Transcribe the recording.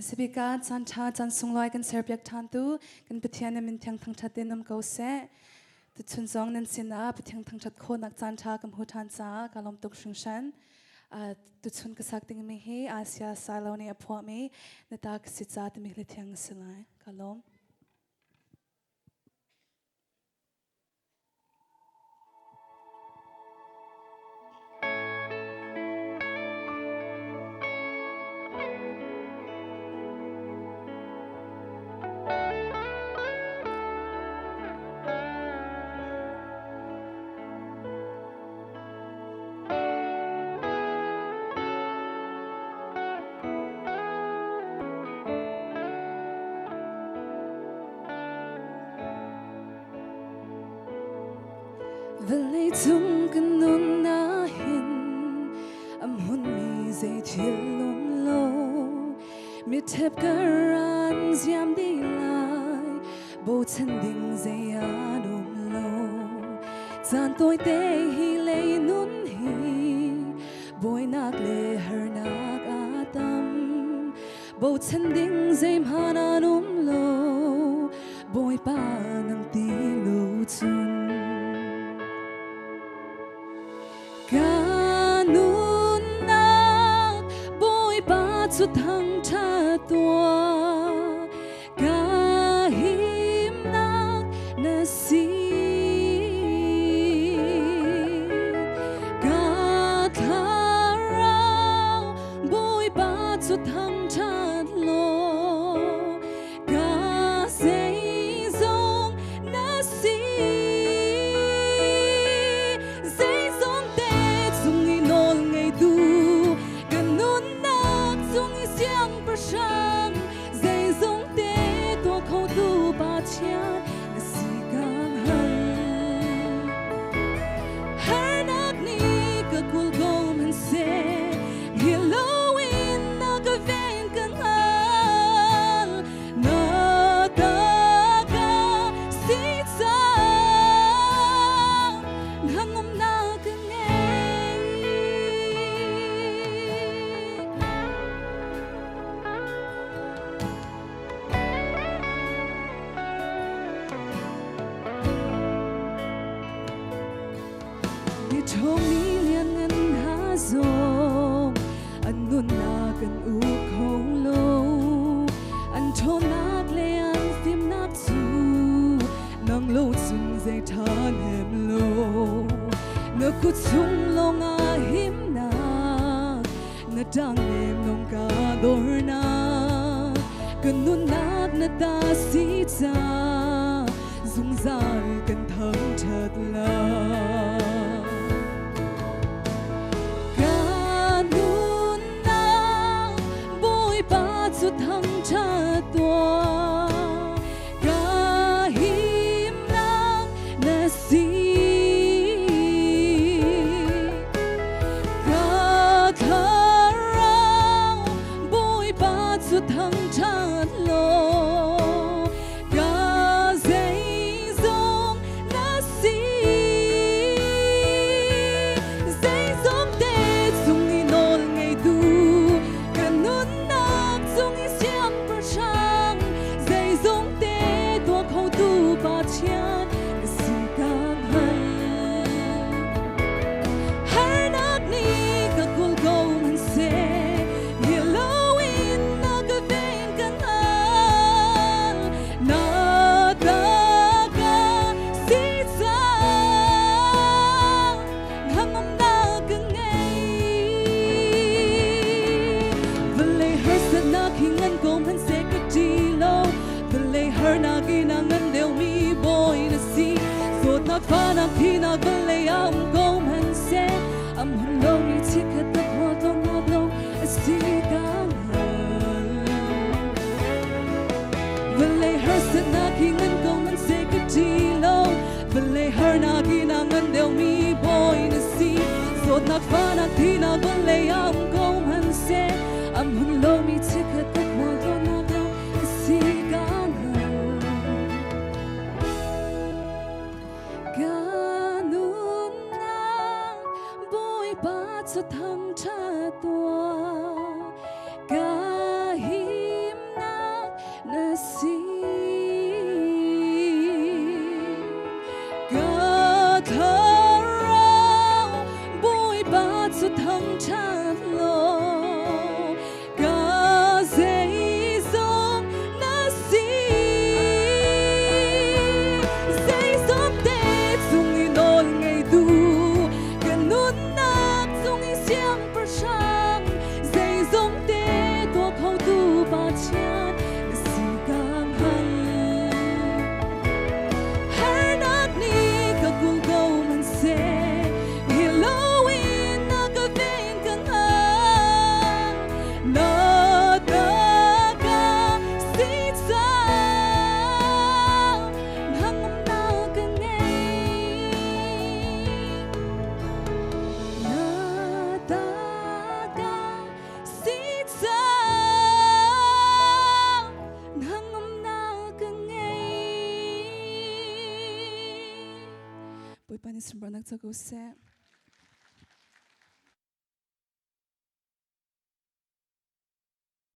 Sibika chan cha chan sungloi kan serbiak than tu kan pathian min thiang thang that nam ko se tu chun zong nan sina pathiang thang that kho nak chan cha kam hu than cha kalom tuk shung shan tu chun ka sak ting mi hi asia saloni apwa mi natak sitza te mi le thiang silai kalom Valley tung kan nun na hin am hun mi zay thiel lom lo mi thep karan ziam di lai bo chen ding zay anum lo zan tôi te hi lay nun hi boy nak le her nak atam bo chen ding zay man anum lo boy pa nang ti lu chun Kanun nak boy ba chu thang cha tua kahim nak nasi ka tharau boy ba chu thang cha lo ka sei zong nasi dây giống tế tua khâu tu ba chian là si gang har nak ni ka kul go man se Halloween na ka ven kan al na ta ka si sa hangom na ka Thong mi lian ngân ha zong an nun na kan u khong lo an thon nak le an phim nak chu nang lo chung zay than hem lo na ku chung lo nga him na na dang nem nong ka dor na kan nun nak na ta si cha zung zar kan thang that la thăng cha tua kahim nak nasi ka tharau boy ba chu thăng cha lo ka zay zong nasi zay zong te chung ni nol ngay du kan nun dây giống tế tua khâu tu ba chian si gang har nak ni ka kul go man se Halloween na ka ven kan al na ta ka si sa hangom na ka ngay valley har sa na khingan ko man se ka ti lo valley har na ki na ngan deu mi boy na si zot na fa na phi na valley am go man se am hello mi chi ka ta ho to na lo si gang valley har sa na ki ngan ko man se ka ti lo valley har na ki na ngan deu mi boy na si zot na fa na phi na valley am go man se am hello mi chi ka ta ho to na lo si gang Kanun nak boy ba chu thang cha tua kahim Poi pani sembra nak zago se